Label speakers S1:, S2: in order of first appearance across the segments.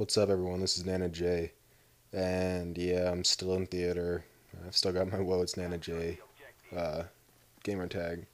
S1: What's up, everyone? This is Nana J. And yeah, I'm still in theater. I've still got my Whoa, it's Nana J uh, gamer tag.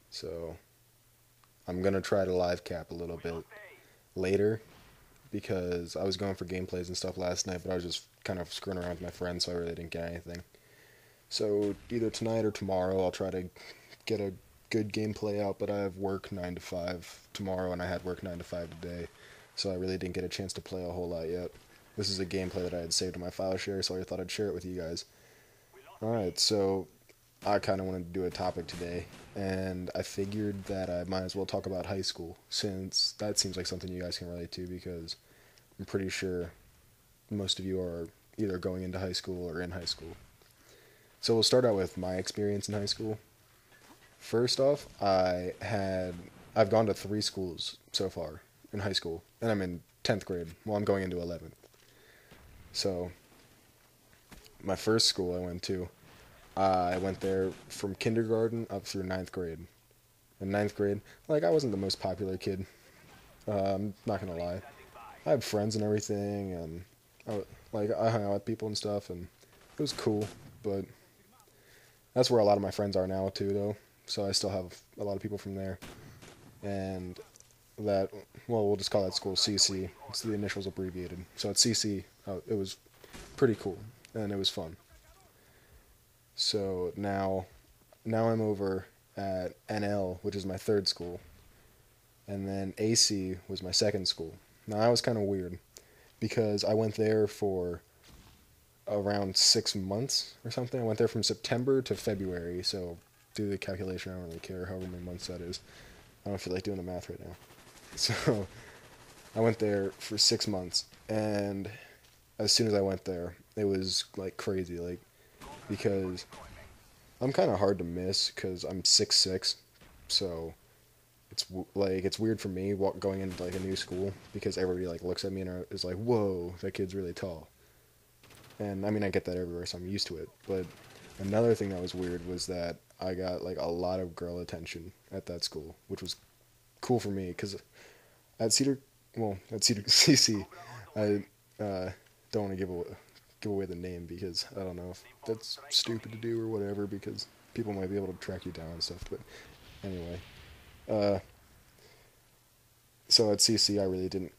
S1: So I'm gonna try to live cap a little bit later because I was going for gameplays and stuff last night, but I was just kind of screwing around with my friends, so I really didn't get anything. So either tonight or tomorrow, I'll try to get a good gameplay out, but I have work 9 to 5 tomorrow, and I had work 9 to 5 today, so I really didn't get a chance to play a whole lot yet. This is a gameplay that I had saved in my file share, so I thought I'd share it with you guys. Alright, so I kind of wanted to do a topic today, and I figured that I might as well talk about high school, since that seems like something you guys can relate to, because I'm pretty sure most of you are either going into high school or in high school. So we'll start out with my experience in high school. First off, I've gone to 3 schools so far in high school, and I'm in 10th grade. Well, I'm going into 11th. So my first school I went to, I went there from kindergarten up through ninth grade. In ninth grade, like I wasn't the most popular kid. I'm not gonna lie. I had friends and everything, and I hung out with people and stuff, and it was cool. But that's where a lot of my friends are now too, though. So I still have a lot of people from there, and that we'll just call that school CC. It's the initials abbreviated, so it's CC. It was pretty cool, and it was fun. So now I'm over at NL, which is my third school, and then AC was my second school. Now that was kind of weird because I went there for around 6 months or something. I went there from September to February, so do the calculation. I don't really care however many months that is. I don't feel like doing the math right now. So I went there for 6 months, and as soon as I went there, it was like crazy, like because I'm kind of hard to miss because I'm 6'6", so it's weird for me going into like a new school because everybody like looks at me and is like, "Whoa, that kid's really tall." And I mean, I get that everywhere, so I'm used to it. But another thing that was weird was that I got like a lot of girl attention at that school, which was cool for me because at Cedar, at Cedar CC, I don't want to give away the name because I don't know if that's stupid to do or whatever because people might be able to track you down and stuff. But anyway, uh, so at CC, I really didn't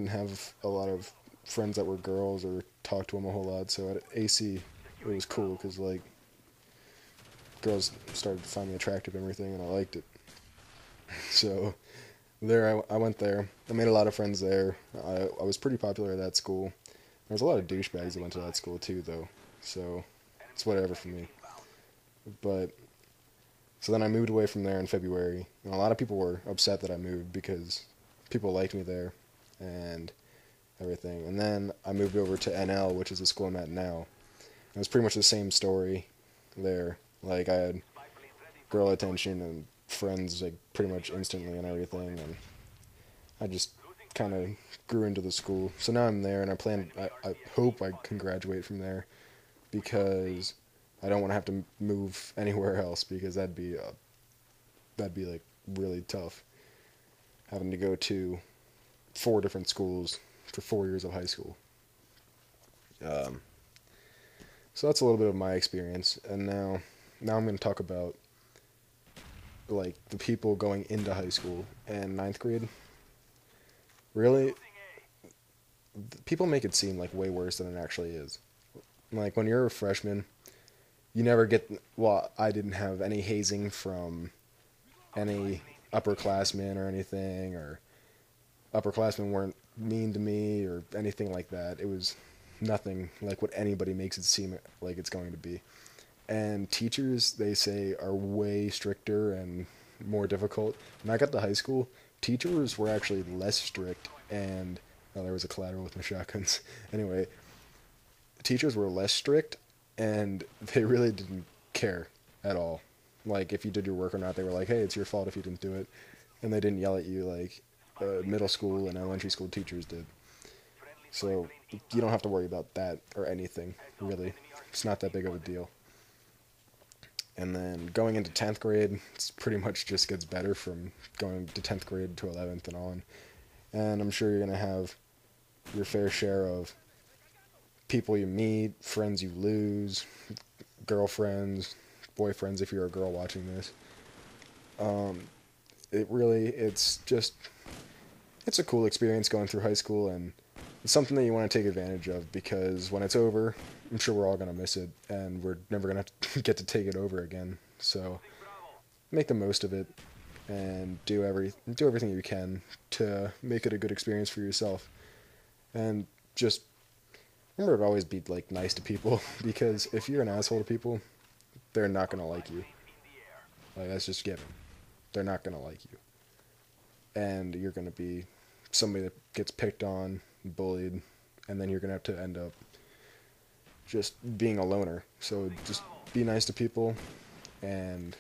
S1: have a lot of friends that were girls or talk to them a whole lot. So at AC, it was cool because like girls started to find me attractive and everything, and I liked it. So I went there. I made a lot of friends there. I was pretty popular at that school. There was a lot of douchebags that went to that school too, though. So it's whatever for me. But so then I moved away from there in February, and a lot of people were upset that I moved because people liked me there and everything. And then I moved over to NL, which is the school I'm at now. It was pretty much the same story there. Like I had girl attention and friends like pretty much instantly and everything, and I just kind of grew into the school. So now I'm there, and I hope I can graduate from there because I don't want to have to move anywhere else because that'd be like really tough having to go to 4 different schools for 4 years of high school. Um, so that's a little bit of my experience, and now I'm going to talk about like the people going into high school and ninth grade. Really, people make it seem like way worse than it actually is. Like when you're a freshman, you never get. Well, I didn't have any hazing from any upperclassmen or anything, or upperclassmen weren't mean to me or anything like that. It was nothing like what anybody makes it seem like it's going to be. And teachers, they say, are way stricter and more difficult. When I got to high school, teachers were actually less strict, and oh, there was a collateral with my shotguns. Anyway, teachers were less strict, and they really didn't care at all. Like if you did your work or not, they were like, "Hey, it's your fault if you didn't do it," and they didn't yell at you like middle school and elementary school teachers did. So you don't have to worry about that or anything really. It's not that big of a deal. And then going into 10th grade, it's pretty much just gets better from going to 10th grade to 11th and on. and I'm sure you're going to have your fair share of people you meet, friends you lose, girlfriends, boyfriends if you're a girl watching this. It's just, it's a cool experience going through high school, and it's something that you want to take advantage of because when it's over, I'm sure we're all going to miss it, and we're never going to get to take it over again. So make the most of it and do everything you can to make it a good experience for yourself. And just remember to always be like nice to people because if you're an asshole to people, they're not gonna like you. Like that's just given. They're not gonna like you, and you're gonna be somebody that gets picked on, bullied, and then you're gonna have to end up just being a loner. So just be nice to people and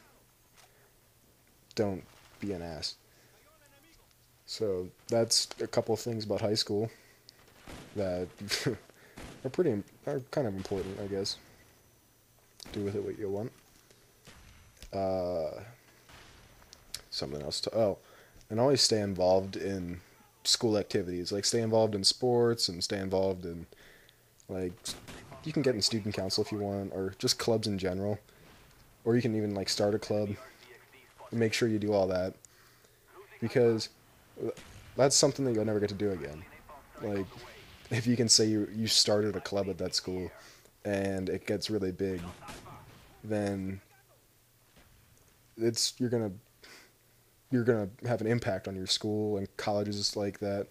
S1: don't be an ass. So that's a couple of things about high school that are kind of important, I guess. Do with it what you want. Uh, Something else to and always stay involved in school activities. Like stay involved in sports and stay involved in like you can get in student council if you want, or just clubs in general, or you can even like start a club. Make sure you do all that because that's something that you'll never get to do again. Like if you can say you started a club at that school and it gets really big, then it's you're gonna have an impact on your school and colleges like that,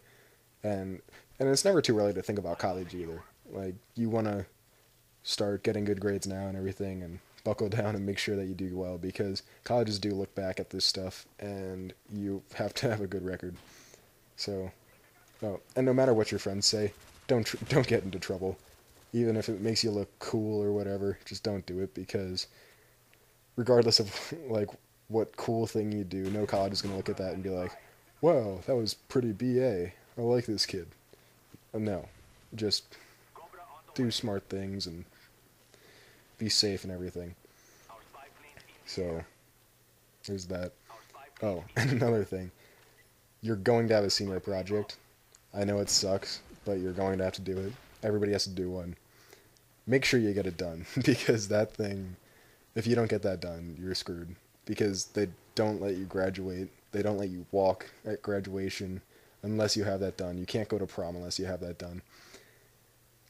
S1: and it's never too early to think about college either. Like you want to start getting good grades now and everything, and buckle down and make sure that you do well because colleges do look back at this stuff, and you have to have a good record. So, oh, and no matter what your friends say, don't get into trouble, even if it makes you look cool or whatever. Just don't do it because regardless of like what cool thing you do, no college is going to look at that and be like, wow, that was pretty BA. I like this kid. No, just do smart things and be safe and everything. So, there's that. Oh, and another thing. You're going to have a senior project. I know it sucks, but you're going to have to do it. Everybody has to do one. Make sure you get it done because that thing, if you don't get that done, you're screwed because they don't let you graduate. They don't let you walk at graduation unless you have that done. You can't go to prom unless you have that done.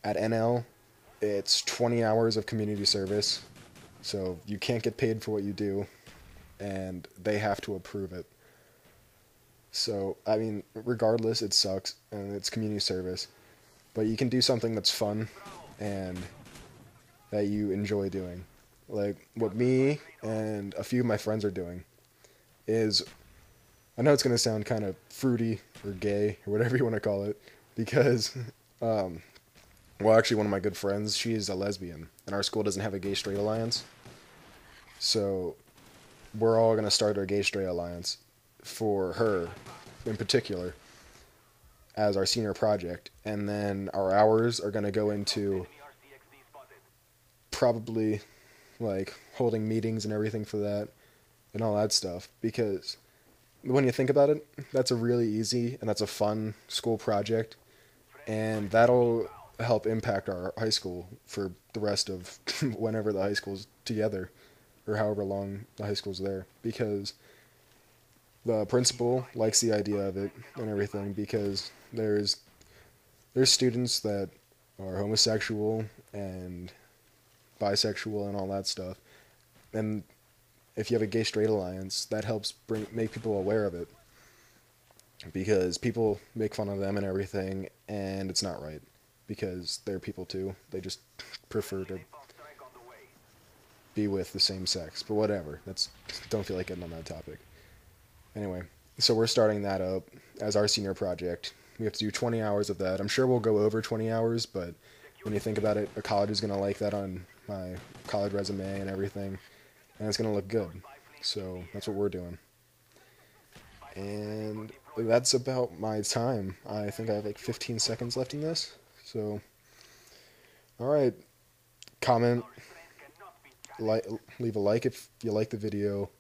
S1: At NL, it's 20 hours of community service, so you can't get paid for what you do, and they have to approve it. So, I mean, regardless, it sucks, and it's community service, but you can do something that's fun and that you enjoy doing. Like, what me and a few of my friends are doing is, I know it's going to sound kind of fruity or gay or whatever you want to call it, because, well, actually, one of my good friends, she is a lesbian, and our school doesn't have a gay-straight alliance, so we're all going to start our gay-straight alliance for her in particular as our senior project, and then our hours are going to go into probably like holding meetings and everything for that and all that stuff because when you think about it, that's a really easy and that's a fun school project, and that'll help impact our high school for the rest of whenever the high school's together or however long the high school's there because the principal likes the idea of it and everything because there's students that are homosexual and bisexual and all that stuff, and if you have a gay straight alliance, that helps make people aware of it because people make fun of them and everything, and it's not right because they're people too. They just prefer to be with the same sex, but whatever. That's don't feel like getting on that topic. Anyway, so we're starting that up as our senior project. We have to do 20 hours of that. I'm sure we'll go over 20 hours, but when you think about it, a college is going to like that on my college resume and everything, and it's going to look good. So that's what we're doing. And that's about my time. I think I have like 15 seconds left in this. So, alright, comment, leave a like if you like the video,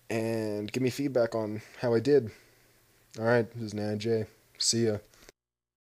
S1: and give me feedback on how I did. All right, this is Nana J. See ya.